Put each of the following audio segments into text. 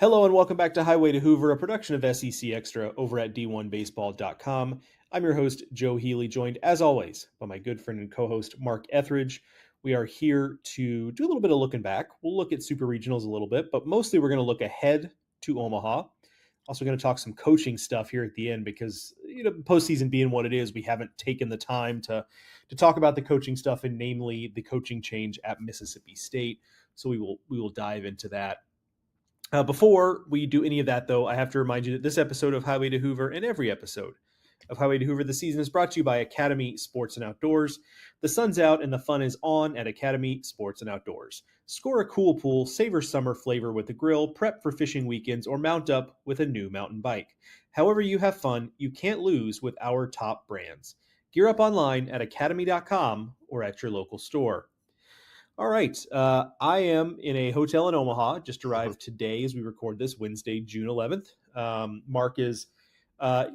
Hello and welcome back to Highway to Hoover, a production of SEC Extra over at D1Baseball.com. I'm your host, Joe Healy, joined as always by my good friend and co-host, Mark Etheridge. We are here to do a little bit of looking back. We'll look at super regionals a little bit, but mostly we're going to look ahead to Omaha. Also going to talk some coaching stuff here at the end because, postseason being what it is, we haven't taken the time to talk about the coaching stuff, and namely the coaching change at Mississippi State. So we will dive into that. Before we do any of that, though, I have to remind you that this episode of Highway to Hoover and every episode of Highway to Hoover this season is brought to you by Academy Sports and Outdoors. The sun's out and the fun is on at Academy Sports and Outdoors. Score a cool pool, savor summer flavor with a grill, prep for fishing weekends, or mount up with a new mountain bike. However you have fun, you can't lose with our top brands. Gear up online at academy.com or at your local store. All right. I am in a hotel in Omaha. Just arrived today as we record this Wednesday, June 11th. Mark is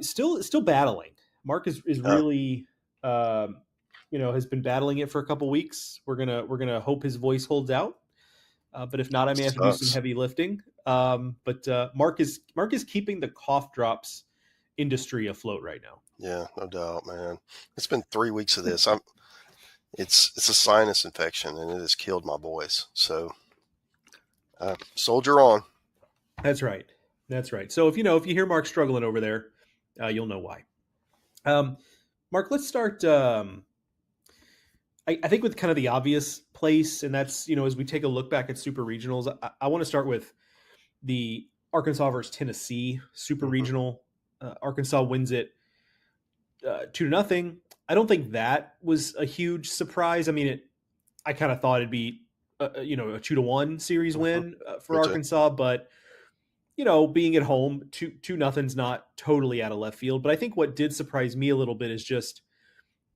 still battling. Mark is really has been battling it for a couple weeks. We're gonna hope his voice holds out. But if not, I may have to do some heavy lifting. But Mark is keeping the cough drops industry afloat right now. Yeah, no doubt, man. It's been 3 weeks of this. It's a sinus infection, and it has killed my boys. So, soldier on. That's right. So if you hear Mark struggling over there, you'll know why. Mark, let's start. I think with kind of the obvious place, and that's as we take a look back at super regionals, I want to start with the Arkansas versus Tennessee super regional. Arkansas wins it 2-0. I don't think that was a huge surprise. I mean, I kind of thought it'd be, a 2-1 series win for Arkansas, but being at home, 2-0's not totally out of left field. But I think what did surprise me a little bit is just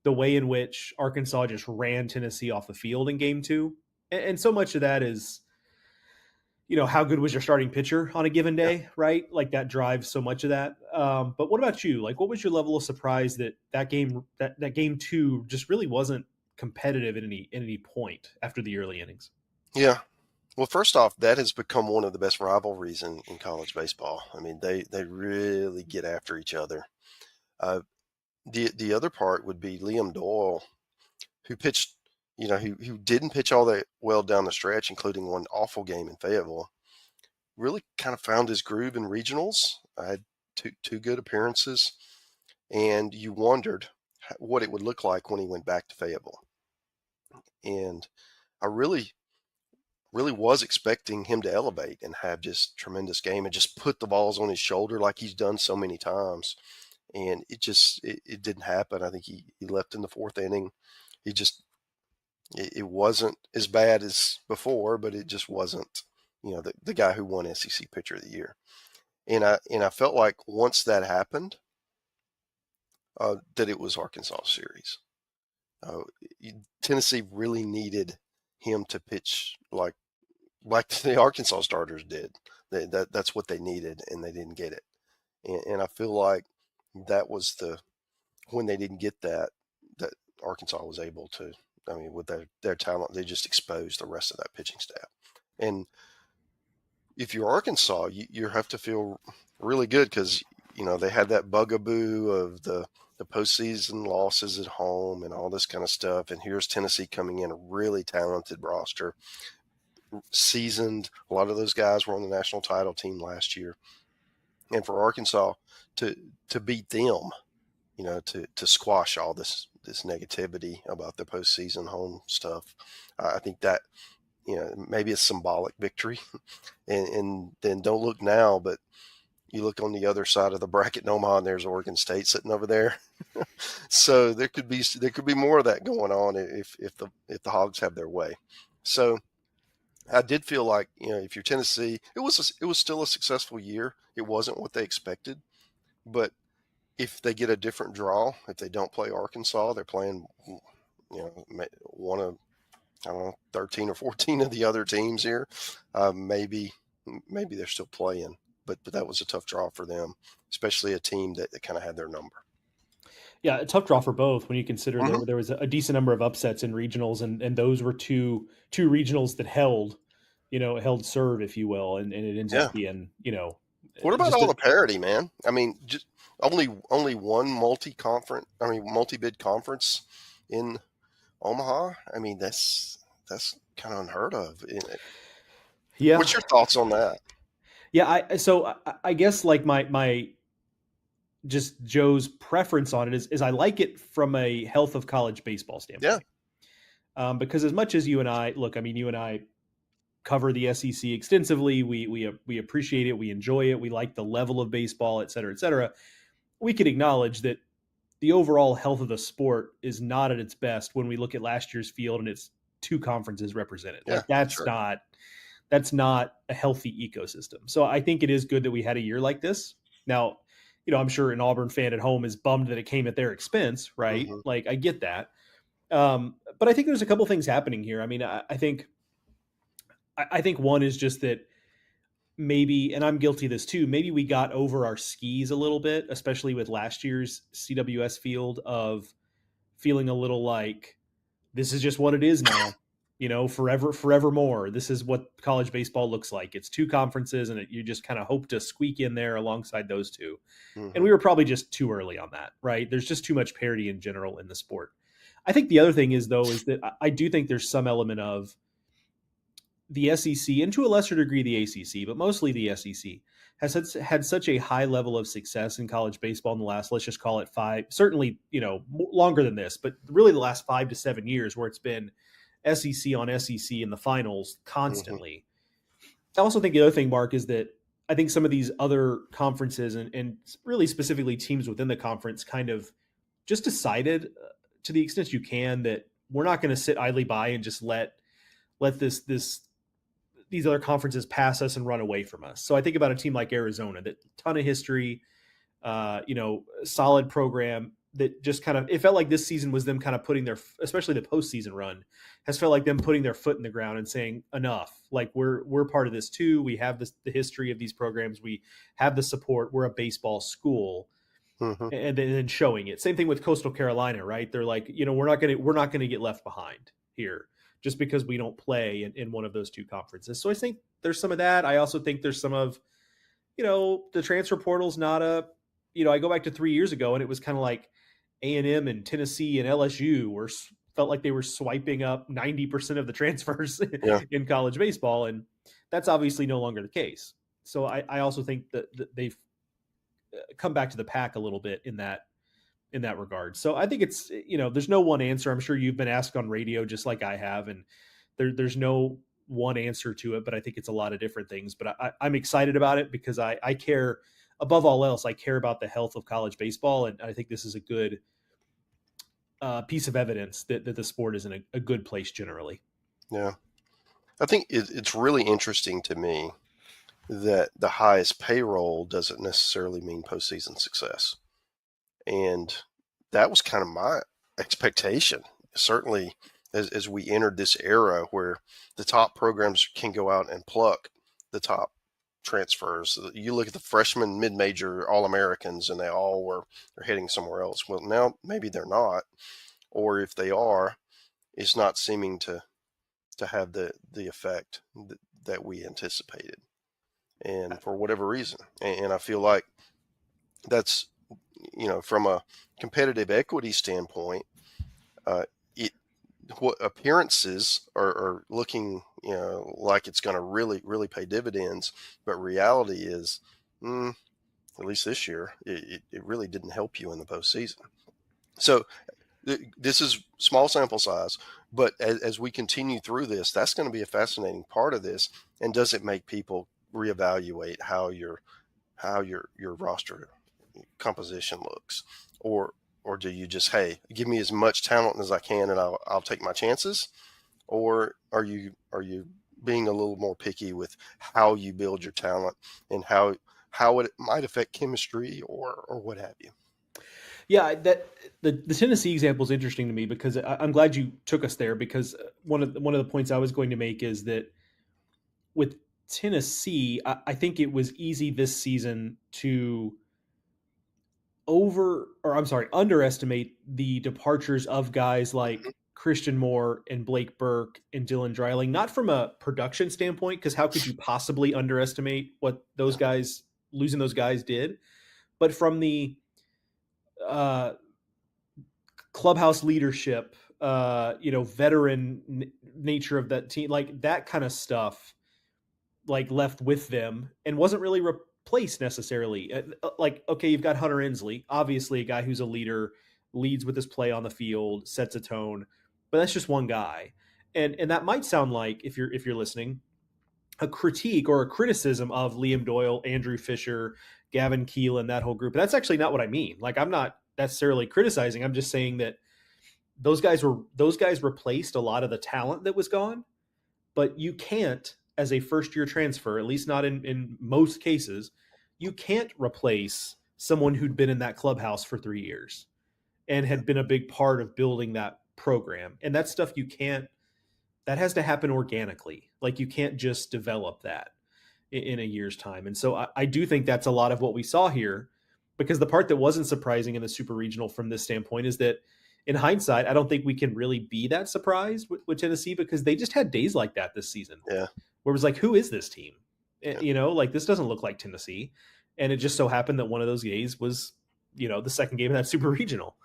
the way in which Arkansas just ran Tennessee off the field in game 2, and so much of that is, how good was your starting pitcher on a given day, right? Like that drives so much of that. But what about you? Like, what was your level of surprise that game 2 just really wasn't competitive at any point after the early innings? Yeah. Well, first off, that has become one of the best rivalries in college baseball. I mean, they really get after each other. The other part would be Liam Doyle, who pitched, who didn't pitch all that well down the stretch, including one awful game in Fayetteville, really kind of found his groove in regionals. I had two good appearances, and you wondered what it would look like when he went back to Fayetteville. And I really was expecting him to elevate and have just tremendous game and just put the balls on his shoulder like he's done so many times. And it didn't happen. I think he left in the 4th inning. It wasn't as bad as before, but it just wasn't, the guy who won SEC Pitcher of the Year. And I felt like once that happened, that it was Arkansas series. Tennessee really needed him to pitch like the Arkansas starters did. That's what they needed, and they didn't get it. And I feel like that was when they didn't get that Arkansas was able to. I mean, with their talent, they just exposed the rest of that pitching staff. And if you're Arkansas, you have to feel really good because, they had that bugaboo of the postseason losses at home and all this kind of stuff. And here's Tennessee coming in, a really talented roster, seasoned. A lot of those guys were on the national title team last year. And for Arkansas to beat them, to squash all this negativity about the postseason home stuff. I think that, maybe a symbolic victory. And then don't look now, but you look on the other side of the bracket in Omaha, and there's Oregon State sitting over there. So there could be more of that going on if the Hogs have their way. So I did feel like, if you're Tennessee, it was still a successful year. It wasn't what they expected, but if they get a different draw, if they don't play Arkansas, they're playing, one of, 13 or 14 of the other teams here. Maybe they're still playing, but that was a tough draw for them, especially a team that kind of had their number. Yeah, a tough draw for both when you consider there was a decent number of upsets in regionals, and those were two regionals that held held serve, if you will, and it ends Yeah. up being, What about just all a the parity, man? I mean, just only one multi-bid conference in Omaha. I mean, that's kind of unheard of. yeah, What's your thoughts on that? yeah. I guess like my just Joe's preference on it is I like it from a health of college baseball Yeah. standpoint. Because as much as you and I look, I mean, you and I cover the SEC extensively. We appreciate it. We enjoy it. We like the level of baseball, et cetera, et cetera. We can acknowledge that the overall health of the sport is not at its best when we look at last year's field and its two conferences represented. Yeah. Like that's Sure. not a healthy ecosystem. So I think it is good that we had a year like this. Now, I'm sure an Auburn fan at home is bummed that it came at their expense, right? Hmm. Like I get that. But I think there's a couple things happening here. I mean, I think one is just that maybe, and I'm guilty of this too, maybe we got over our skis a little bit, especially with last year's CWS field, of feeling a little like this is just what it is now, forevermore. This is what college baseball looks like. It's two conferences, and you just kind of hope to squeak in there alongside those two. And Hmm. we were probably just too early on that, right? There's just too much parity in general in the sport. I think the other thing is, though, is that I do think there's some element of the SEC, and to a lesser degree the ACC, but mostly the SEC, has had such a high level of success in college baseball in the last, let's just call it five, certainly, longer than this, but really the last 5 to 7 years, where it's been SEC on SEC in the finals Hmm. constantly. I also think the other thing, Mark, is that I think some of these other conferences and really specifically teams within the conference kind of just decided, to the extent you can, that we're not going to sit idly by and just let this these other conferences pass us and run away from us. So I think about a team like Arizona, that ton of history, solid program, that just kind of, it felt like this season was them kind of putting their, especially the postseason run, has felt like them putting their foot in the ground and saying enough. Like we're part of this too. We have the history of these programs. We have the support. We're a baseball school, Hmm. and then showing it. Same thing with Coastal Carolina, right? They're like, we're not gonna get left behind here just because we don't play in one of those two conferences. So I think there's some of that. I also think there's some of, the transfer portal's not a, I go back to 3 years ago and it was kind of like A&M and Tennessee and LSU felt like they were swiping up 90% of the transfers Yeah. in college baseball, and that's obviously no longer the case. So I also think that they've come back to the pack a little bit in that regard. So I think it's, there's no one answer. I'm sure you've been asked on radio just like I have, and there's no one answer to it, but I think it's a lot of different things. But I'm excited about it because I care, above all else, I care about the health of college baseball, and I think this is a good piece of evidence that the sport is in a good place generally. Yeah. I think it's really interesting to me that the highest payroll doesn't necessarily mean postseason success. And that was kind of my expectation, certainly as we entered this era where the top programs can go out and pluck the top transfers. You look at the freshman mid-major All-Americans and they all are heading somewhere else. Well, now maybe they're not, or if they are, it's not seeming to have the effect that we anticipated, and for whatever reason. And I feel like that's, from a competitive equity standpoint, uh, it what appearances are looking, like it's going to really really pay dividends, but reality is, at least this year, it really didn't help you in the postseason. So this is small sample size, but as we continue through this, that's going to be a fascinating part of this. And does it make people reevaluate how your roster composition looks, or do you just, hey, give me as much talent as I can and I'll take my chances, or are you being a little more picky with how you build your talent and how it might affect chemistry or what have you? Yeah, that the Tennessee example is interesting to me because I'm glad you took us there, because one of the points I was going to make is that with Tennessee, I think it was easy this season to underestimate the departures of guys like Christian Moore and Blake Burke and Dylan Dreiling, not from a production standpoint, because how could you possibly underestimate what those guys, losing those guys did, but from the uh, clubhouse leadership, veteran nature of that team, like that kind of stuff, like left with them and wasn't really replaced necessarily. Like, okay, you've got Hunter Inslee, obviously a guy who's a leader, leads with his play on the field, sets a tone, but that's just one guy. And that might sound like, if you're listening, a critique or a criticism of Liam Doyle, Andrew Fisher, Gavin Keelan, that whole group. But that's actually not what I mean. Like, I'm not necessarily criticizing. I'm just saying that those guys replaced a lot of the talent that was gone, but you can't, as a first year transfer, at least not in most cases, you can't replace someone who'd been in that clubhouse for 3 years and had been a big part of building that program. And that stuff that has to happen organically. Like, you can't just develop that in a year's time. And so I do think that's a lot of what we saw here, because the part that wasn't surprising in the super regional from this standpoint is that in hindsight, I don't think we can really be that surprised with Tennessee, because they just had days like that this season. Yeah. Where it was like, who is this team? Yeah. Like, this doesn't look like Tennessee. And it just so happened that one of those days was, the second game of that super regional.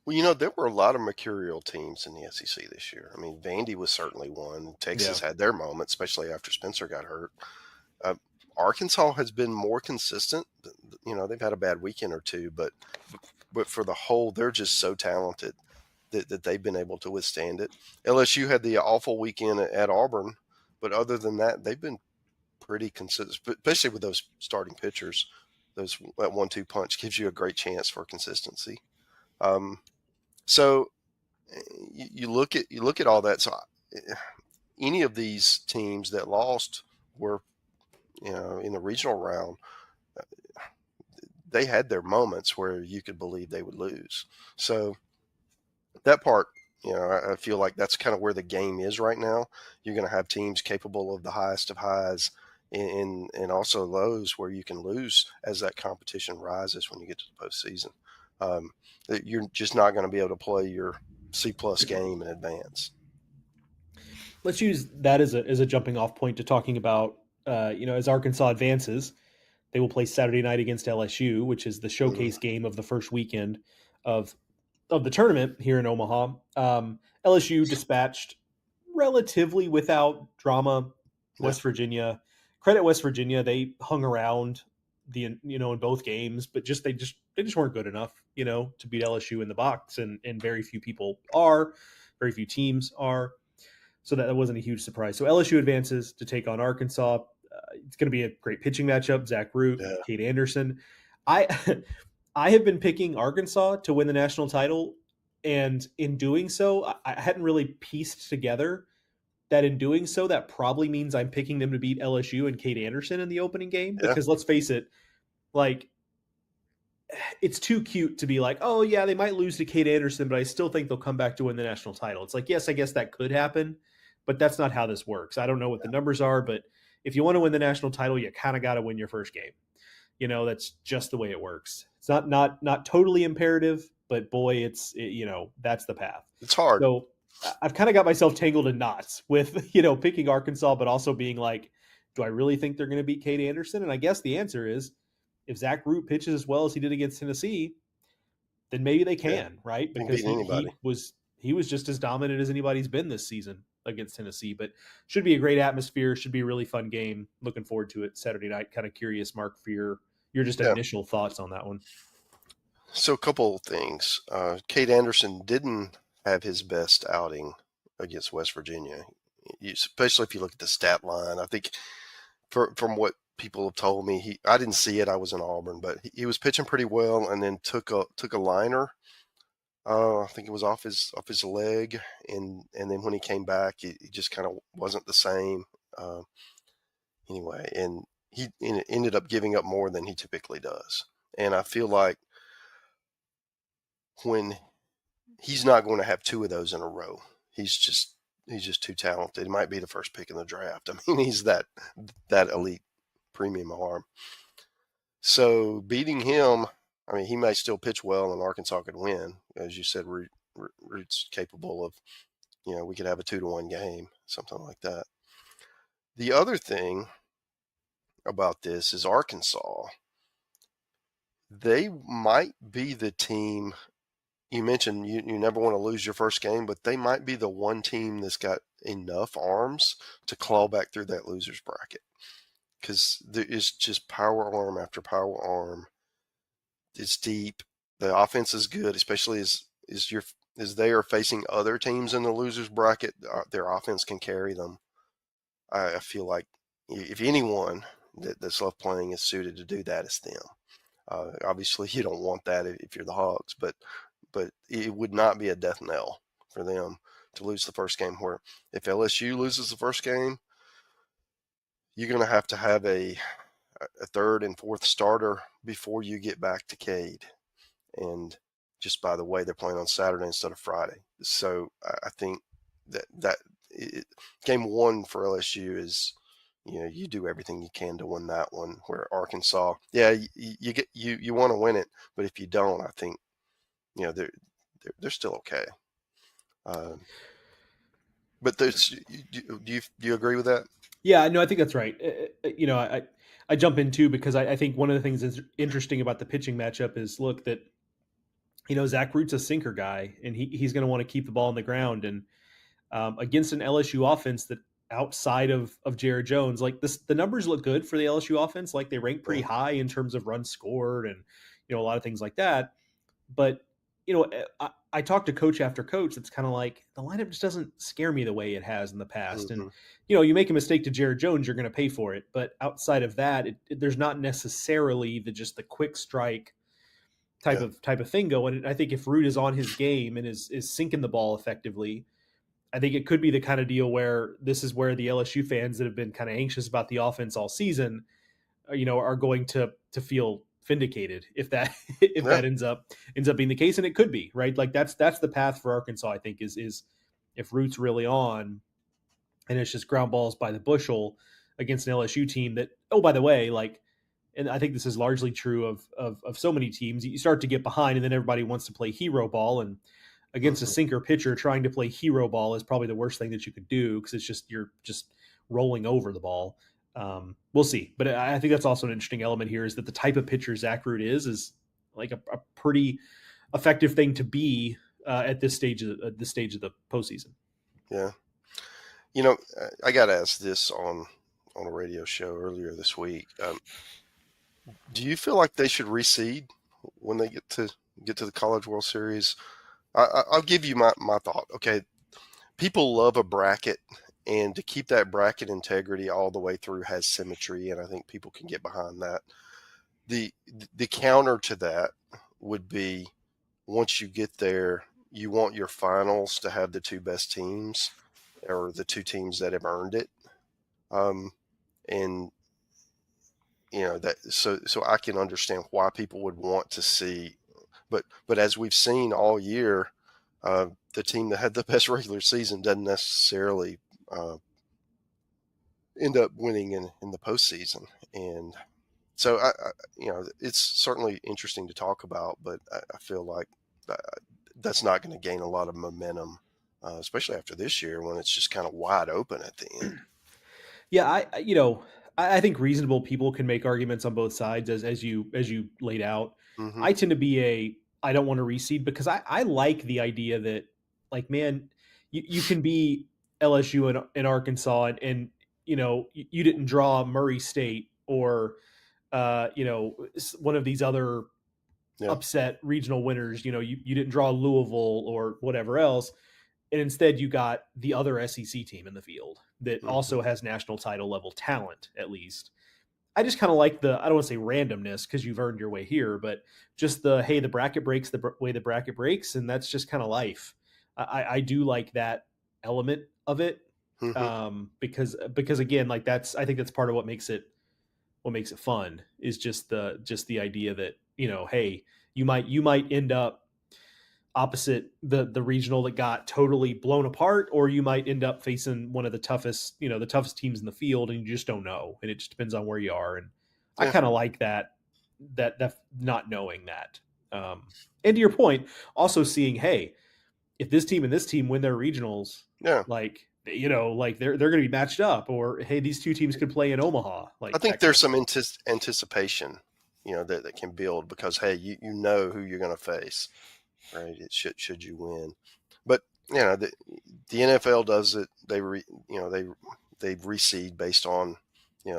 Well, there were a lot of mercurial teams in the SEC this year. I mean, Vandy was certainly one. Texas had their moment, especially after Spencer got hurt. Arkansas has been more consistent. They've had a bad weekend or two, but for the whole, they're just so talented that they've been able to withstand it. LSU had the awful weekend at Auburn, but other than that, they've been pretty consistent, especially with those starting pitchers. That 1-2 punch gives you a great chance for consistency. So you look at all that. So any of these teams that lost were, in the regional round, they had their moments where you could believe they would lose. So that part, I feel like that's kind of where the game is right now. You're going to have teams capable of the highest of highs and also lows where you can lose as that competition rises when you get to the postseason. You're just not going to be able to play your C-plus game in advance. Let's use that as a jumping off point to talking about, as Arkansas advances, they will play Saturday night against LSU, which is the showcase game of the first weekend of the tournament here in Omaha. LSU dispatched relatively without drama West Virginia. Credit West Virginia, they hung around in both games, but they just weren't good enough, to beat LSU in the box, and very few very few teams are. So that wasn't a huge surprise. So LSU advances to take on Arkansas. It's going to be a great pitching matchup. Zach Root, Kate Anderson. I have been picking Arkansas to win the national title, and in doing so, I hadn't really pieced together that in doing so, that probably means I'm picking them to beat LSU and Kate Anderson in the opening game. Because let's face it, like, it's too cute to be like, oh yeah, they might lose to Kate Anderson, but I still think they'll come back to win the national title. It's like, yes, I guess that could happen, but that's not how this works. I don't know what the numbers are, but if you want to win the national title, you kind of got to win your first game. That's just the way it works. It's not totally imperative, but boy, that's the path. It's hard. So I've kind of got myself tangled in knots with, picking Arkansas, but also being like, do I really think they're going to beat Kate Anderson? And I guess the answer is, if Zach Root pitches as well as he did against Tennessee, then maybe they can, right? Because he was just as dominant as anybody's been this season against Tennessee. But should be a great atmosphere, should be a really fun game. Looking forward to it Saturday night. Kind of curious, Mark, for your just initial thoughts on that one. So a couple of things. Kate Anderson didn't have his best outing against West Virginia, especially if you look at the stat line. I think from what people have told me, I didn't see it. I was in Auburn, but he was pitching pretty well, and then took a liner. I think it was off his leg, and then when he came back, he just kind of wasn't the same. Anyway, and he ended up giving up more than he typically does. And I feel like when he's not going to have two of those in a row, he's just too talented. He might be the first pick in the draft. I mean, he's that elite premium arm. So beating him, I mean, he may still pitch well and Arkansas could win. As you said, Root's capable of, we could have a 2-1 game, something like that. The other thing about this is Arkansas. They might be the team. You mentioned you never want to lose your first game, but they might be the one team that's got enough arms to claw back through that loser's bracket, because there is just power arm after power arm. It's deep. The offense is good, especially as they are facing other teams in the losers bracket. Their offense can carry them. I feel like if anyone that's left playing is suited to do that, it's them. Obviously, you don't want that if you're the Hogs, but it would not be a death knell for them to lose the first game. Where if LSU loses the first game, you're going to have a third and fourth starter before you get back to Cade. And just by the way, they're playing on Saturday instead of Friday. So I think that game one for LSU is, you do everything you can to win that one. Where Arkansas, you want to win it, but if you don't, I think, they're still okay. But do you agree with that? Yeah, no, I think that's right. I jump in too because I think one of the things that's interesting about the pitching matchup is look that Zach Root's a sinker guy, and he's going to want to keep the ball on the ground, and against an LSU offense that outside of Jared Jones, like the numbers look good for the LSU offense, like they rank pretty high in terms of runs scored and a lot of things like that. But I talked to coach after coach. It's kind of like the lineup just doesn't scare me the way it has in the past. Mm-hmm. And you make a mistake to Jared Jones, you're going to pay for it. But outside of that, there's not necessarily just the quick strike type of thing going. And I think if Root is on his game and is sinking the ball effectively, I think it could be the kind of deal where this is where the LSU fans that have been kind of anxious about the offense all season, are going to feel vindicated if that that ends up being the case, and it could be, right? Like that's the path for Arkansas. I think is if Root's really on, and it's just ground balls by the bushel against an LSU team that, oh, by the way, like, and I think this is largely true of so many teams. You start to get behind, and then everybody wants to play hero ball, and against a sinker pitcher, trying to play hero ball is probably the worst thing that you could do because you're just rolling over the ball. We'll see, but I think that's also an interesting element here is that the type of pitcher Zach Root is like a pretty effective thing to be at this stage of the postseason. Yeah, I got asked this on a radio show earlier this week. Do you feel like they should reseed when they get to the College World Series? I'll give you my thought. Okay, people love a bracket, and to keep that bracket integrity all the way through has symmetry, and I think people can get behind that. The counter to that would be once you get there, you want your finals to have the two best teams or the two teams that have earned it. And that so I can understand why people would want to see, but as we've seen all year, the team that had the best regular season doesn't necessarily end up winning in the postseason. And so it's certainly interesting to talk about, but I feel like that's not going to gain a lot of momentum, especially after this year when it's just kind of wide open at the end. Yeah, I think reasonable people can make arguments on both sides as you laid out. Mm-hmm. I tend to be I don't want to reseed because I like the idea that, like, man, you can be LSU and Arkansas and you didn't draw Murray State or one of these other upset regional winners. You didn't draw Louisville or whatever else. And instead, you got the other SEC team in the field that also has national title level talent, at least. I just kind of like I don't want to say randomness because you've earned your way here, but just the bracket breaks the way the bracket breaks, and that's just kind of life. I do like that element of it because again, like I think that's part of what makes it fun is just the idea that hey, you might end up opposite the regional that got totally blown apart, or you might end up facing one of the toughest teams in the field, and you just don't know, and it just depends on where you are. And I kind of like that not knowing that. And to your point, also seeing, hey, if this team and this team win their regionals, Yeah. like like they're going to be matched up, or hey, these two teams could play in Omaha, I like think that kind there's of some thing. anticipation, that can build because, hey, you know who you're going to face, right? It should you win. But, the NFL does it. They reseed based on,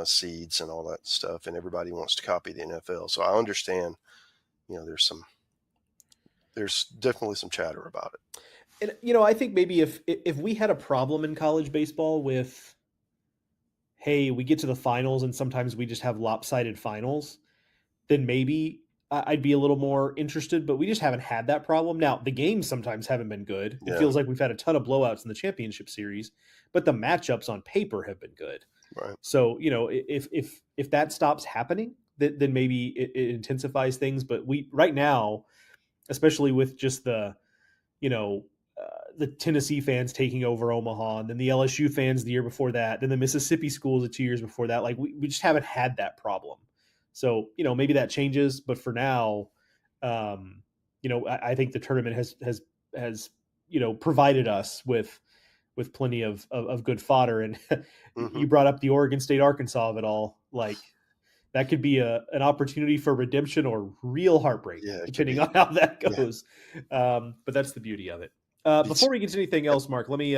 seeds and all that stuff, and everybody wants to copy the NFL. So I understand, there's definitely some chatter about it. And I think maybe if we had a problem in college baseball with, hey, we get to the finals and sometimes we just have lopsided finals, then maybe I'd be a little more interested. But we just haven't had that problem. Now the games sometimes haven't been good. It Yeah, feels like we've had a ton of blowouts in the championship series, but the matchups on paper have been good. right. So if that stops happening, then maybe it intensifies things. But we right now, especially with just you know the Tennessee fans taking over Omaha, and then the LSU fans the year before that, then the Mississippi schools the 2 years before that, like we just haven't had that problem. So maybe that changes, but for now, I think the tournament has provided us with plenty of good fodder. And Hmm. you brought up the Oregon State Arkansas of it all. Like that could be an opportunity for redemption or real heartbreak, Yeah, it could depending be. on how that Yeah, goes. But that's the beauty of it. it's Before we get to anything else, Mark, let me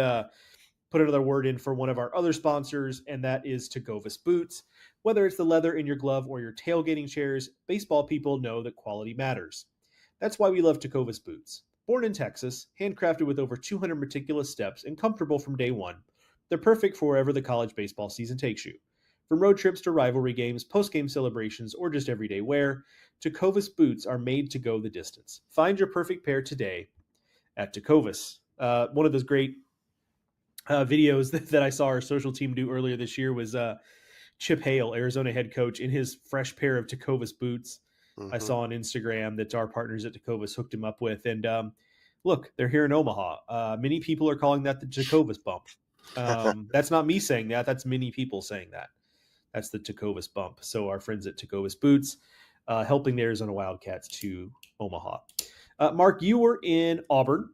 put another word in for one of our other sponsors, and that is Tecovas Boots. Whether it's the leather in your glove or your tailgating chairs, baseball people know that quality matters. That's why we love Tecovas Boots. Born in Texas, handcrafted with over 200 meticulous steps and comfortable from day one, they're perfect for wherever the college baseball season takes you. From road trips to rivalry games, post-game celebrations, or just everyday wear, Tecovas boots are made to go the distance. Find your perfect pair today at Tecovas. One of those great videos that I saw our social team do earlier this year was Chip Hale, Arizona head coach, in his fresh pair of Tecovas boots. I hmm saw on Instagram that our partners at Tecovas hooked him up with. And look, they're here in Omaha. Many people are calling that the Tecovas bump. That's not me saying that. That's many people saying that. That's the Tecovas bump. So our friends at Tecovas Boots helping the Arizona Wildcats to Omaha. Mark, you were in Auburn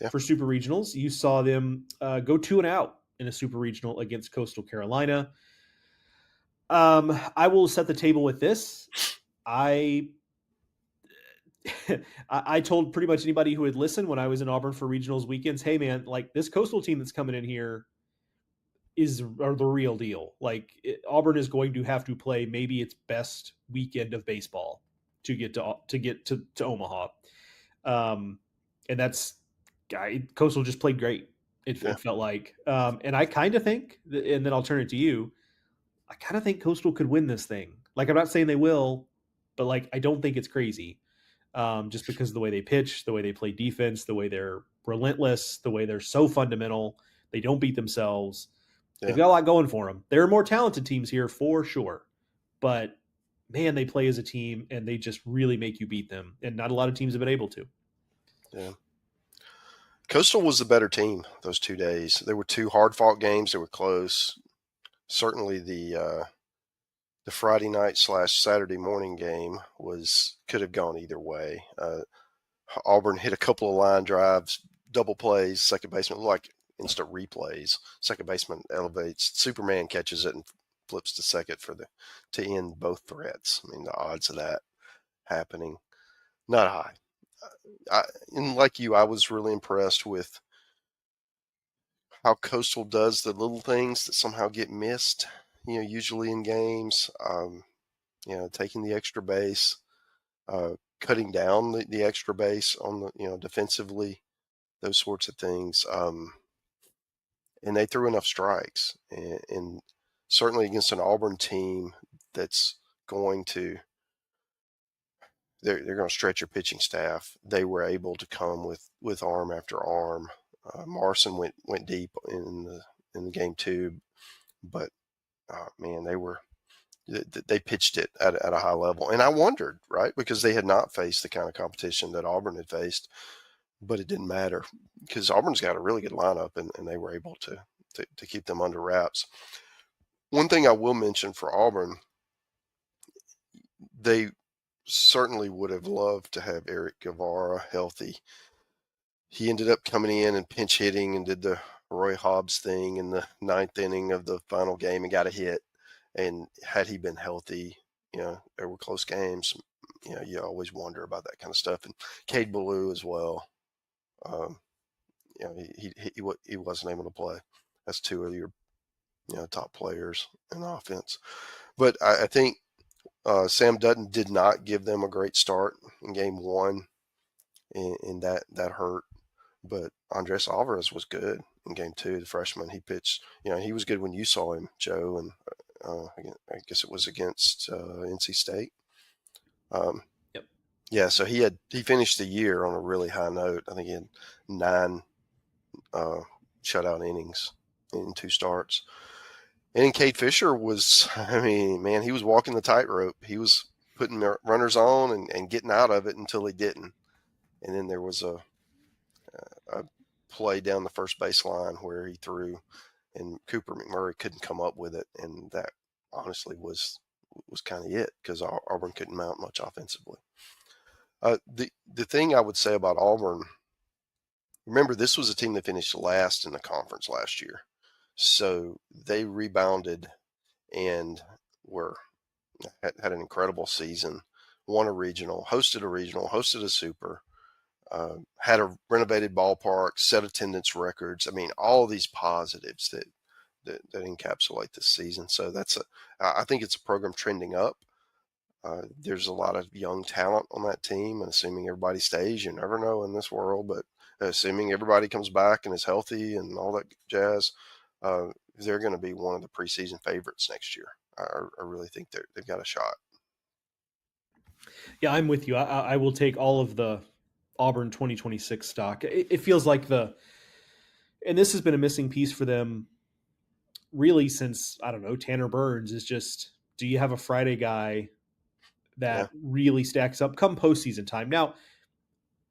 yeah. for Super Regionals. You saw them go 2-0 in a Super Regional against Coastal Carolina. I will set the table with this. I I told pretty much anybody who had listened when I was in Auburn for regionals weekends, hey man, like this Coastal team that's coming in here are the real deal. Like Auburn is going to have to play maybe its best weekend of baseball to get to Omaha. And that's Coastal just played great. Yeah. It felt like, and I kind of think, and then I'll turn it to you. I kind of think Coastal could win this thing. Like I'm not saying they will, but like I don't think it's crazy. Just because of the way they pitch, the way they play defense, the way they're relentless, the way they're so fundamental. They don't beat themselves. They've Yeah. got a lot going for them. There are more talented teams here for sure, but man, they play as a team and they just really make you beat them. And not a lot of teams have been able to. Yeah. Coastal was the better team those 2 days. There were two hard fought games that were close. Certainly the Friday night / Saturday morning game could have gone either way. Auburn hit a couple of line drives, double plays, second baseman like instant replays. Second baseman elevates, Superman catches it and flips to second to end both threats. I mean, the odds of that happening not high. And like you, I was really impressed with how Coastal does the little things that somehow get missed. Usually in games, taking the extra base, cutting down the extra base on defensively, those sorts of things. And they threw enough strikes, and certainly against an Auburn team that's going to they're going to stretch your pitching staff. They were able to come with arm after arm. Morrison went deep in the game too, but man, they pitched it at a high level, and I wondered, right, because they had not faced the kind of competition that Auburn had faced, but it didn't matter because Auburn's got a really good lineup, and they were able to keep them under wraps. One thing I will mention for Auburn, they certainly would have loved to have Eric Guevara healthy. he ended up coming in and pinch hitting and did the Roy Hobbs thing in the ninth inning of the final game and got a hit. And had he been healthy, there were close games. You always wonder about that kind of stuff. And Cade Ballou as well. Um, he wasn't able to play. That's two of your top players in offense. But I think Sam Dutton did not give them a great start in game one, and that hurt. But Andres Alvarez was good in game two, the freshman. He pitched, he was good when you saw him, Joe, and I guess it was against NC State. Yep. Yeah, so he finished the year on a really high note. I think he had 9 shutout innings in 2 starts. And then Cade Fisher was, man, he was walking the tightrope. He was putting runners on and getting out of it until he didn't. And then there was a play down the first baseline where he threw, and Cooper McMurray couldn't come up with it. And that honestly was kind of it, because Auburn couldn't mount much offensively. The thing I would say about Auburn, remember, this was a team that finished last in the conference last year. So they rebounded and had an incredible season, won a regional, hosted a super, had a renovated ballpark, set attendance records. All of these positives that encapsulate this season. So I think it's a program trending up. There's a lot of young talent on that team, and assuming everybody stays, you never know in this world, but assuming everybody comes back and is healthy and all that jazz, they're going to be one of the preseason favorites next year. I really think they've got a shot. Yeah, I'm with you. I will take all of the Auburn 2026 stock. It feels like and this has been a missing piece for them really since, I don't know, Tanner Burns is just, do you have a Friday guy that really stacks up come postseason time? Now,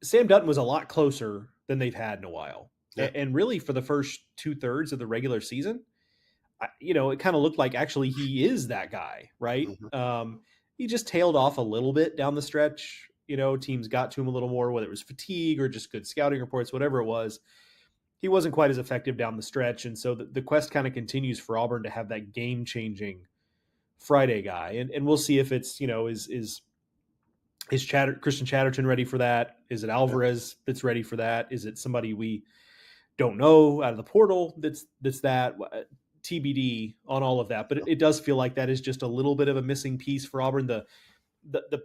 Sam Dutton was a lot closer than they've had in a while. Yeah. And really for the first 2/3 of the regular season, it kind of looked like actually he is that guy, right? Mm-hmm. He just tailed off a little bit down the stretch. Teams got to him a little more, whether it was fatigue or just good scouting reports, whatever it was. He wasn't quite as effective down the stretch. And so the quest kind of continues for Auburn to have that game-changing Friday guy. And we'll see if it's, is Christian Chatterton ready for that? Is it Alvarez that's ready for that? Is it somebody we don't know out of the portal that's that? TBD on all of that. But it does feel like that is just a little bit of a missing piece for Auburn. The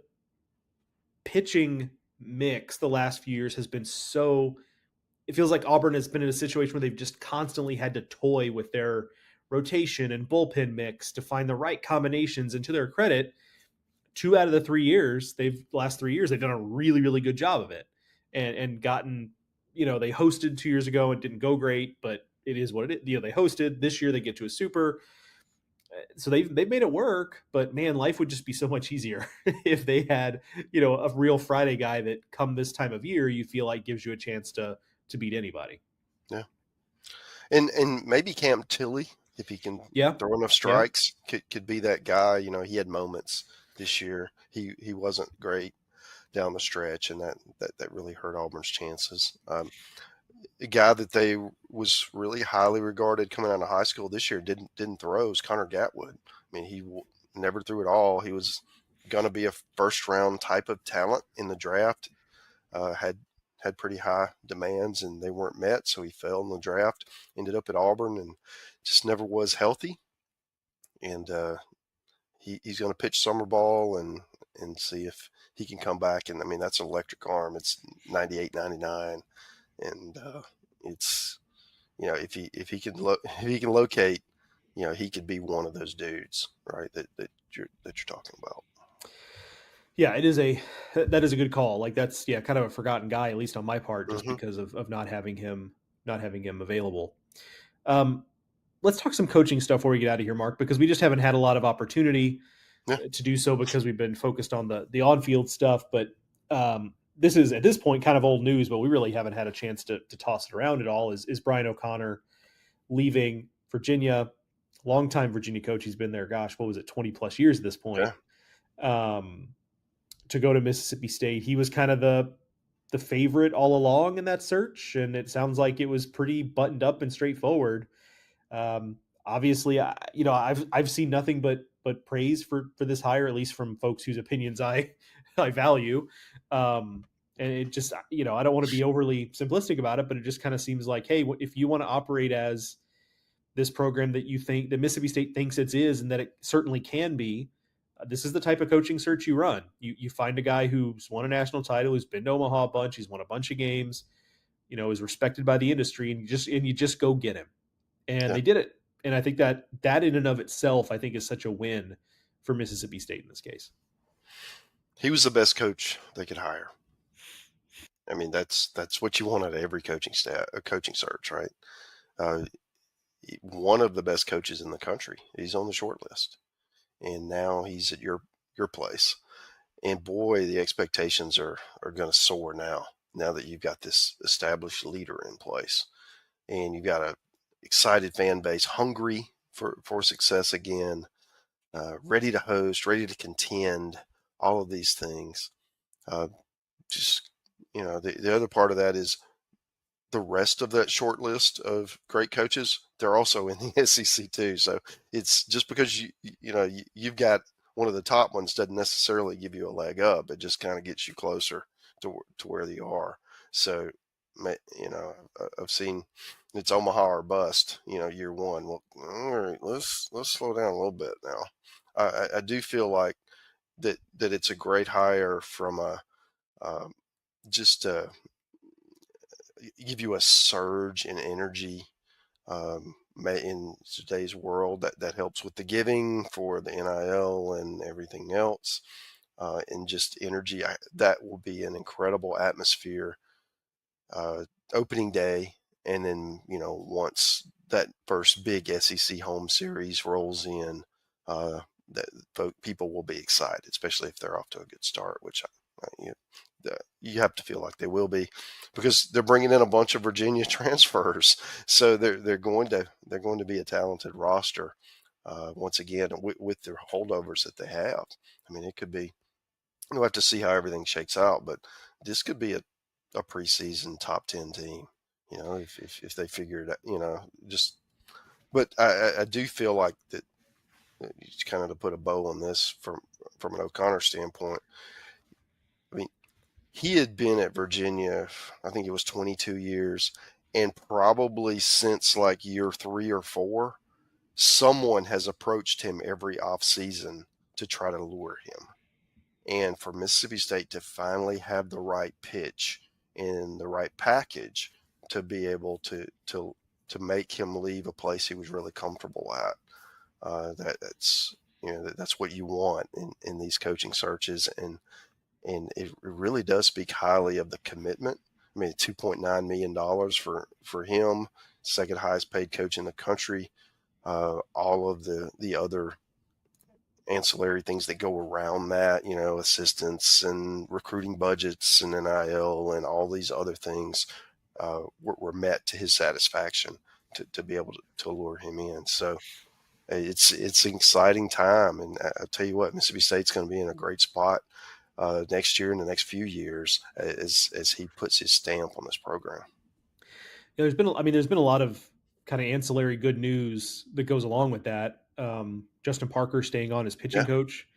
pitching mix the last few years has been so, it feels like Auburn has been in a situation where they've just constantly had to toy with their rotation and bullpen mix to find the right combinations. And to their credit, 2 out of the 3 years, last 3 years, they've done a really, really good job of it and gotten, they hosted 2 years ago and didn't go great, but it is what it is. They hosted this year, they get to a super. So they've made it work, but man, life would just be so much easier if they had, a real Friday guy that come this time of year, you feel like gives you a chance to beat anybody. Yeah. And maybe Cam Tilley, if he can throw enough strikes, could be that guy. He had moments this year. He wasn't great down the stretch, and that really hurt Auburn's chances. A guy that they was really highly regarded coming out of high school this year didn't throw is Connor Gatwood. He never threw at all. He was going to be a first round type of talent in the draft. Had pretty high demands and they weren't met, so he fell in the draft. Ended up at Auburn and just never was healthy. And he's going to pitch summer ball and see if he can come back. And that's an electric arm. It's 98, 99. And it's, if he can locate, he could be one of those dudes, right? That you're talking about. Yeah, that is a good call. Like that's kind of a forgotten guy, at least on my part, just because of not having him available. Let's talk some coaching stuff before we get out of here, Mark, because we just haven't had a lot of opportunity to do so because we've been focused on the on-field stuff. But this is at this point kind of old news, but we really haven't had a chance to toss it around at all. Is Brian O'Connor leaving Virginia? Longtime Virginia coach. He's been there, gosh, what was it, 20 plus years at this point. To go to Mississippi State. He was kind of the the favorite all along in that search, and it sounds like it was pretty buttoned up and straightforward. Obviously, I've seen nothing but praise for this hire, at least from folks whose opinions I I value. And it just, I don't want to be overly simplistic about it, but it just kind of seems like, hey, if you want to operate as this program that you think that Mississippi State thinks it is, and that it certainly can be, this is the type of coaching search you run. You find a guy who's won a national title, who's been to Omaha a bunch, he's won a bunch of games, is respected by the industry, and you just go get him. And Yeah. they did it. And I think that in and of itself, I think, is such a win for Mississippi State in this case. He was the best coach they could hire. I mean, that's what you want out of every coaching search, right? One of the best coaches in the country. He's on the short list, and now he's at your place. And boy, the expectations are going to soar now that you've got this established leader in place, and you've got a excited fan base, hungry for success again, ready to host, ready to contend, all of these things. Just, the other part of that is the rest of that short list of great coaches. They're also in the SEC too. So it's just because you've got one of the top ones doesn't necessarily give you a leg up. It just kind of gets you closer to where you are. So, I've seen it's Omaha or bust, year one. Well, all right, let's slow down a little bit now. I do feel like that it's a great hire from a just give you a surge in energy in today's world that helps with the giving for the NIL and everything else, and just energy. That will be an incredible atmosphere opening day, and then once that first big SEC home series rolls in, that people will be excited, especially if they're off to a good start, which you have to feel like they will be, because they're bringing in a bunch of Virginia transfers, so they're going to be a talented roster once again with their holdovers that they have. I mean, it could be. We'll have to see how everything shakes out, but this could be a preseason top 10 team. If they figure it out, just. But I do feel like that. Kind of to put a bow on this from an O'Connor standpoint. I mean, he had been at Virginia, I think it was 22 years, and probably since like year 3 or 4, someone has approached him every offseason to try to lure him. And for Mississippi State to finally have the right pitch and the right package to be able to make him leave a place he was really comfortable at, that's what you want in these coaching searches, and it really does speak highly of the commitment. I mean, $2.9 million for him, second highest paid coach in the country. All of the other ancillary things that go around that, assistants and recruiting budgets and NIL and all these other things were met to his satisfaction to be able to lure him in. So it's an exciting time, and I'll tell you what, Mississippi State's going to be in a great spot next year and the next few years as he puts his stamp on this program. There's been a lot of kind of ancillary good news that goes along with that. Justin Parker staying on as pitching coach.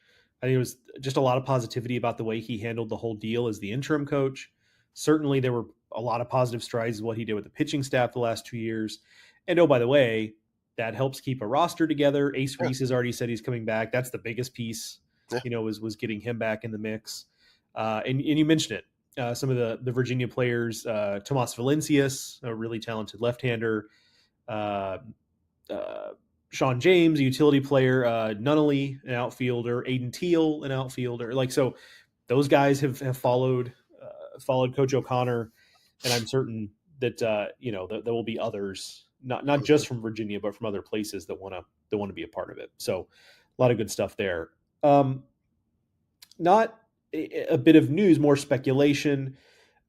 I think it was just a lot of positivity about the way he handled the whole deal as the interim coach. Certainly there were a lot of positive strides in what he did with the pitching staff the last 2 years. And oh, by the way, that helps keep a roster together. Ace Reese has already said he's coming back. That's the biggest piece, was getting him back in the mix. And you mentioned it. Some of the Virginia players, Tomas Valencias, a really talented left-hander, Sean James, a utility player, Nunnally, an outfielder, Aiden Teal, an outfielder. So those guys have followed Coach O'Connor, and I'm certain that there will be others, not just from Virginia, but from other places that want to be a part of it. So a lot of good stuff there. Not a bit of news, more speculation.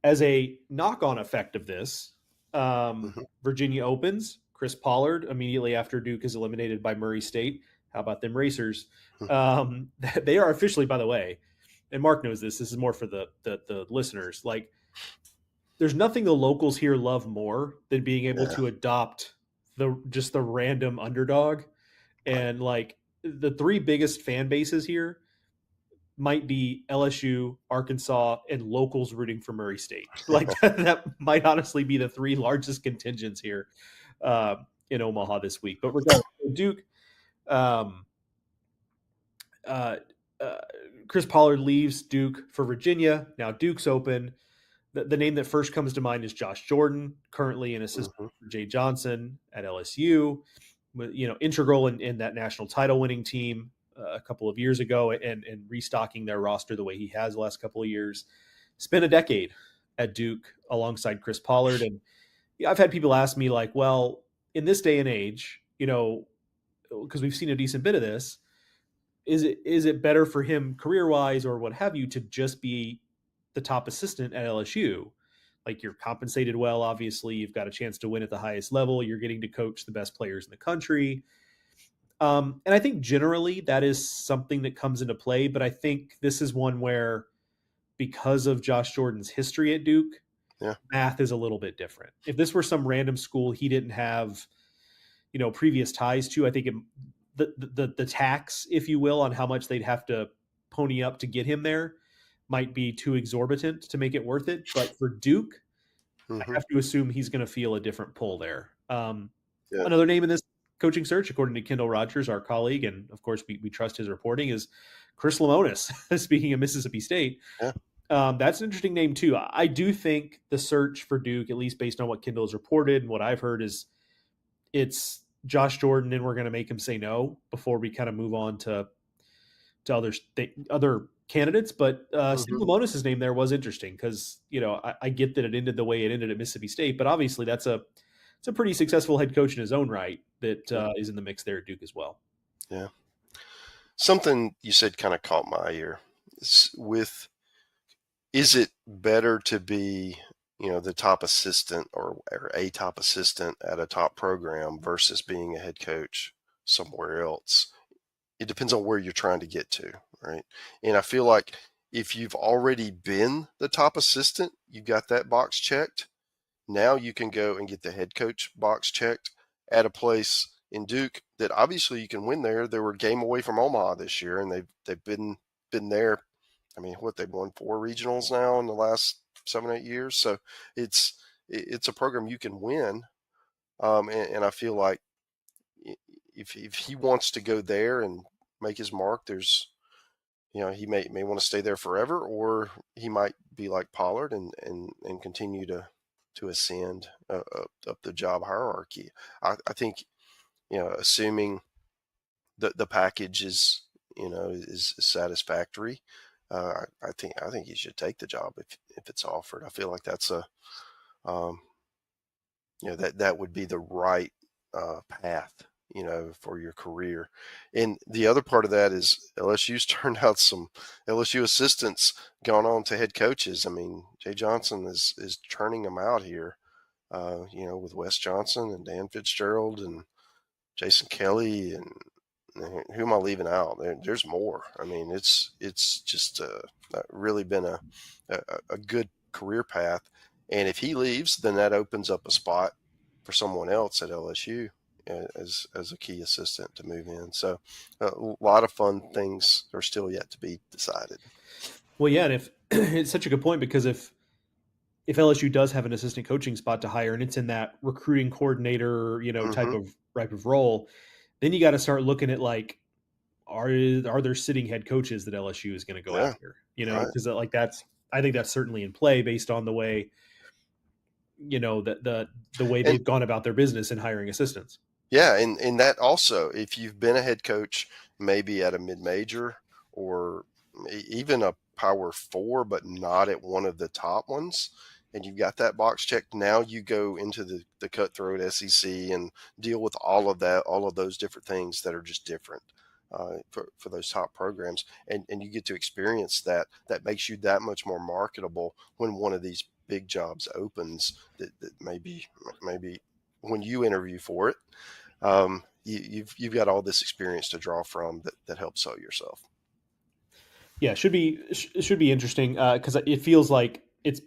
As a knock-on effect of this, Virginia opens. Chris Pollard immediately after Duke is eliminated by Murray State. How about them racers? They are officially, by the way, and Mark knows this. This is more for the listeners. Like, there's nothing the locals here love more than being able Yeah, to adopt the random underdog. right. And like the three biggest fan bases here might be LSU, Arkansas, and locals rooting for Murray State. Like that might honestly be the three largest contingents here uh, in Omaha this week. But regardless, Duke, um, uh, uh, Chris Pollard leaves Duke for Virginia. Now Duke's open. The name that first comes to mind is Josh Jordan, currently an assistant Hmm. for Jay Johnson at LSU. Integral in that national title winning team a couple of years ago, and restocking their roster the way he has the last couple of years. Spent a decade at Duke alongside Chris Pollard, and I've had people ask me like, well, in this day and age, because we've seen a decent bit of this, is it better for him career wise or what have you to just be the top assistant at LSU? Like you're compensated well, obviously you've got a chance to win at the highest level. You're getting to coach the best players in the country. And I think generally that is something that comes into play, but I think this is one where because of Josh Jordan's history at Duke, Yeah. math is a little bit different. If this were some random school he didn't have, previous ties to, I think the tax, if you will, on how much they'd have to pony up to get him there might be too exorbitant to make it worth it. But for Duke, I Hmm. have to assume he's going to feel a different pull there. Yeah. Another name in this coaching search, according to Kendall Rogers, our colleague, and of course we trust his reporting, is Chris Lemonis. Speaking of Mississippi State, Yeah. that's an interesting name too. I do think the search for Duke, at least based on what Kendall has reported and what I've heard, is it's Josh Jordan, and we're going to make him say no before we kind of move on to other candidates. But Steve Hmm. Lamonis' name there was interesting because I get that it ended the way it ended at Mississippi State, but obviously it's a pretty successful head coach in his own right that Yeah. is in the mix there at Duke as well. Yeah. Something you said kind of caught my ear. Is it better to be, the top assistant or a top assistant at a top program versus being a head coach somewhere else? It depends on where you're trying to get to, right? And I feel like if you've already been the top assistant, you got that box checked. Now you can go and get the head coach box checked at a place in Duke that obviously you can win there. They were a game away from Omaha this year, and they've been there. I mean, what, they've won 4 regionals now in the last 7-8 years. So it's a program you can win, and I feel like if he wants to go there and make his mark, there's he may want to stay there forever, or he might be like Pollard and continue to ascend up the job hierarchy. I think assuming the package is satisfactory, I think he should take the job if it's offered. I feel like that's um, that would be the right path, for your career. And the other part of that is LSU's turned out some LSU assistants gone on to head coaches. I mean, Jay Johnson is turning them out here, with Wes Johnson and Dan Fitzgerald and Jason Kelly and who am I leaving out? There's more. I mean, it's just really been a good career path. And if he leaves, then that opens up a spot for someone else at LSU as a key assistant to move in. So a lot of fun things are still yet to be decided. Well, yeah, and if it's such a good point because if LSU does have an assistant coaching spot to hire and it's in that recruiting coordinator, Hmm. type of role, then you got to start looking at like are there sitting head coaches that LSU is going to go Yeah. after? Right. Because like I think that's certainly in play based on the way the way And they've gone about their business in hiring assistants. yeah, and that also, if you've been a head coach, maybe at a mid major or even a Power Four, but not at one of the top ones, and you've got that box checked, now you go into the cutthroat SEC and deal with all of that, all of those different things that are just different for those top programs, and you get to experience that. That makes you that much more marketable when one of these big jobs opens. That maybe when you interview for it, you've got all this experience to draw from that helps sell yourself. Yeah, it should be interesting because it feels like it's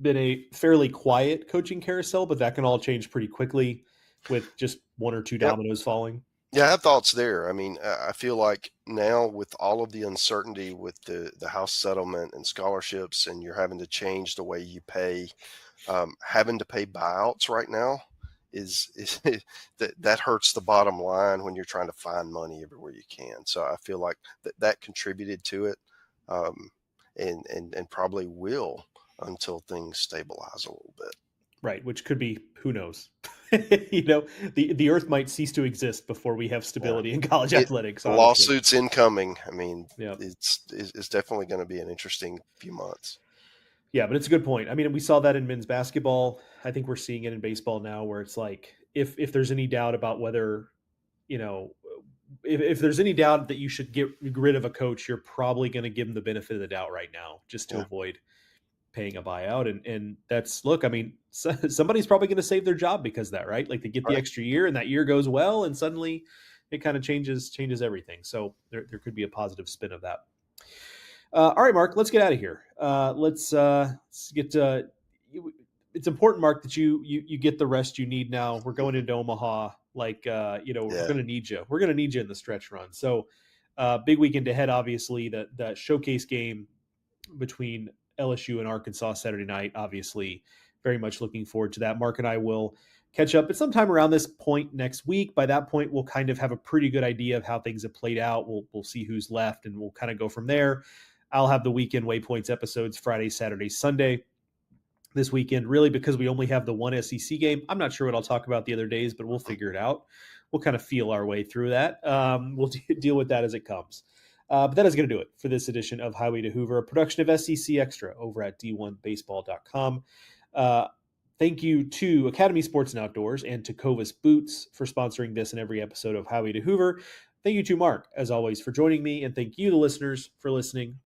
been a fairly quiet coaching carousel, but that can all change pretty quickly with just one or two Yep. dominoes falling. Yeah, I have thoughts there. I mean, I feel like now with all of the uncertainty with the house settlement and scholarships, and you're having to change the way you pay, having to pay buyouts right now is that hurts the bottom line when you're trying to find money everywhere you can. So I feel like that contributed to it, um, and probably will until things stabilize a little bit. Right, which could be, who knows? The earth might cease to exist before we have Yeah, stability in college it athletics, honestly. lawsuits incoming. I mean, Yeah. it's definitely going to be an interesting few months. Yeah, but it's a good point. I mean, we saw that in men's basketball. I think we're seeing it in baseball now, where it's like, if there's any doubt about whether, you know, if there's any doubt that you should get rid of a coach, you're probably going to give them the benefit of the doubt right now, just to Yeah, avoid paying a buyout. And that's, look, I mean, somebody's probably going to save their job because of that, right? Like, they get the right. extra year, and that year goes well, and suddenly it kind of changes everything. So there could be a positive spin of that. All right, Mark, let's get out of here. Let's get. It's important, Mark, that you get the rest you need now. We're going into Omaha. Like, we're Yeah, going to need you. We're going to need you in the stretch run. So, big weekend ahead. Obviously, the showcase game between LSU and Arkansas Saturday night. Obviously, very much looking forward to that. Mark and I will catch up at sometime around this point next week. By that point, we'll kind of have a pretty good idea of how things have played out. We'll see who's left, and we'll kind of go from there. I'll have the weekend waypoints episodes Friday, Saturday, Sunday this weekend, really, because we only have the one SEC game. I'm not sure what I'll talk about the other days, but we'll figure it out. We'll kind of feel our way through that. We'll deal with that as it comes. But that is going to do it for this edition of Highway to Hoover, a production of SEC Extra over at d1baseball.com. Thank you to Academy Sports and Outdoors and to Covis Boots for sponsoring this and every episode of Highway to Hoover. Thank you to Mark, as always, for joining me, and thank you, the listeners, for listening.